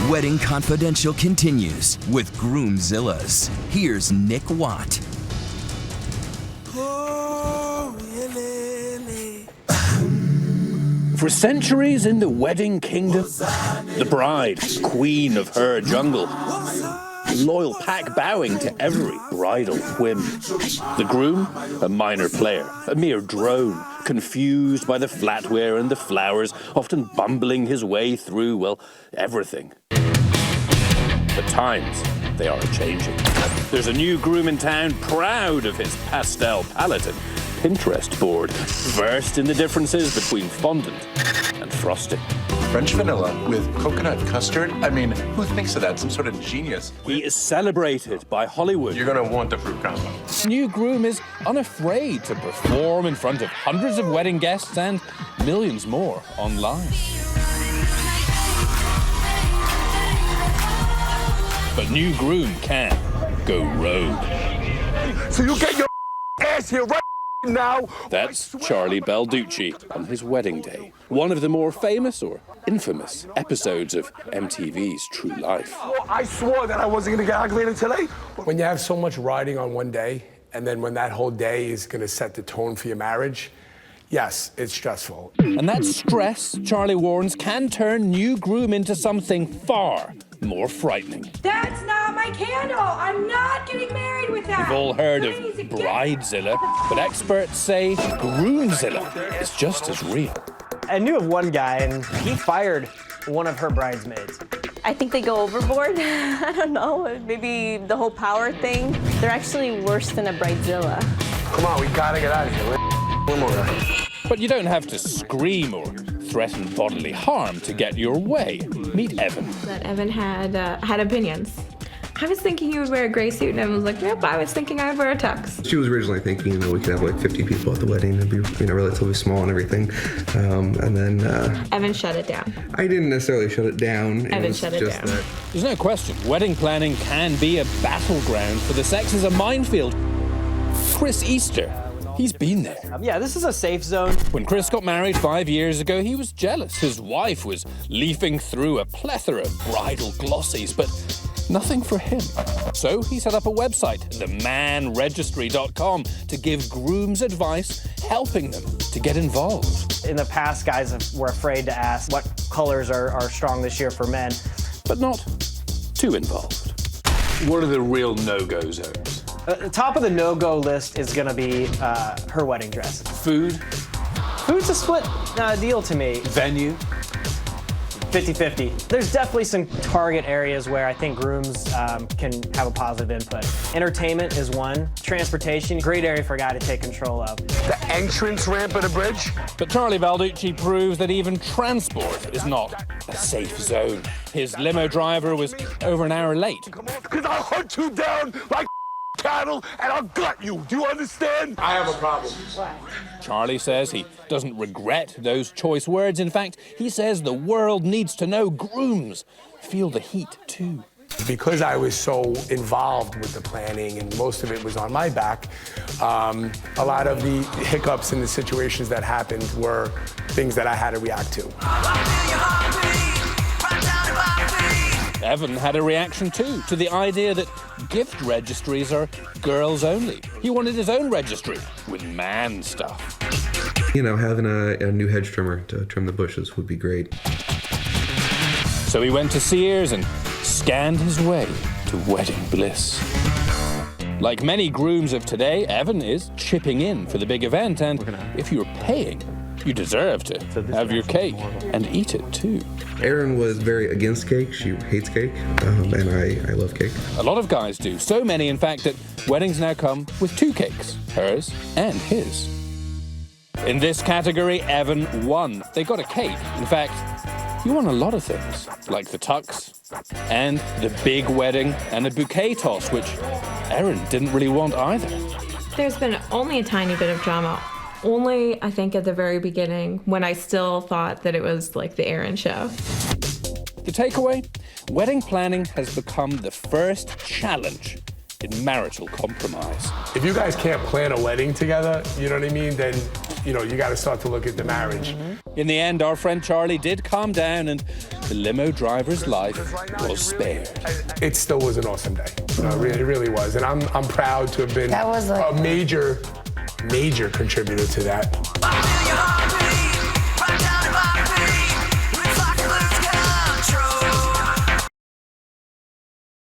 Wedding Confidential continues with Groomzillas. Here's Nick Watt. For centuries in the wedding kingdom, the bride, queen of her jungle, the loyal pack bowing to every bridal whim. The groom, a minor player, a mere drone, confused by the flatware and the flowers, often bumbling his way through, well, everything. But times, they are changing. There's a new groom in town, proud of his pastel palette and Pinterest board, versed in the differences between fondant and frosting. French vanilla with coconut custard? I mean, who thinks of that? Some sort of genius. He is celebrated by Hollywood. You're gonna want the fruit combo. New groom is unafraid to perform in front of hundreds of wedding guests and millions more online. But new groom can go rogue. So you get your ass here right now. That's Charlie Balducci on his wedding day. One of the more famous or infamous episodes of MTV's True Life. I swore that I wasn't gonna get ugly today. When you have so much riding on one day, and then when that whole day is gonna set the tone for your marriage, yes, it's stressful. And that stress, Charlie warns, can turn new groom into something far more frightening. That's not my candle. I'm not getting married with that. We've all heard of Bridezilla, but experts say Groomzilla is just as real. I knew of one guy, and he fired one of her bridesmaids. I think they go overboard. I don't know, maybe the whole power thing. They're actually worse than a Bridezilla. Come on, we gotta get out of here. One more guy. But you don't have to scream or threaten bodily harm to get your way. Meet Evan. That Evan had opinions. I was thinking he would wear a gray suit, and Evan was like, nope, I was thinking I'd wear a tux. She was originally thinking, we could have like 50 people at the wedding. It'd be, relatively small and everything. And then Evan shut it down. I didn't necessarily shut it down. Evan shut it down. There's no question, wedding planning can be a battleground for the sexes, a minefield. Chris Easter, he's been there. Yeah, this is a safe zone. When Chris got married 5 years ago, he was jealous. His wife was leafing through a plethora of bridal glossies, but nothing for him. So he set up a website, themanregistry.com, to give grooms advice, helping them to get involved. In the past, guys were afraid to ask what colors are strong this year for men. But not too involved. What are the real no-go zones? The top of the no-go list is gonna be her wedding dress. Food? Food's a split deal to me. Venue? 50-50. There's definitely some target areas where I think grooms can have a positive input. Entertainment is one. Transportation, great area for a guy to take control of. The entrance ramp of the bridge. But Charlie Balducci proves that even transport is not a safe zone. His limo driver was over an hour late. Because I'll hunt you down like cattle and I'll gut you. Do you understand? I have a problem. Charlie says he doesn't regret those choice words. In fact, he says the world needs to know grooms feel the heat too. Because I was so involved with the planning and most of it was on my back, a lot of the hiccups and the situations that happened were things that I had to react to. Evan had a reaction too to the idea that gift registries are girls only. He wanted his own registry with man stuff. Having a new hedge trimmer to trim the bushes would be great. So he went to Sears and scanned his way to wedding bliss. Like many grooms of today, Evan is chipping in for the big event, and if you're paying, you deserve to have your cake and eat it too. Erin was very against cake. She hates cake, and I love cake. A lot of guys do. So many, in fact, that weddings now come with two cakes, hers and his. In this category, Evan won. They got a cake. In fact, he won a lot of things, like the tux and the big wedding and a bouquet toss, which Erin didn't really want either. There's been only a tiny bit of drama. Only, I think, at the very beginning, when I still thought that it was like the Erin show. The takeaway? Wedding planning has become the first challenge in marital compromise. If you guys can't plan a wedding together, you know what I mean, then, you got to start to look at the marriage. In the end, our friend Charlie did calm down and the limo driver's life was spared. It still was an awesome day. It really was. And I'm proud to have been That was a major contributor to that.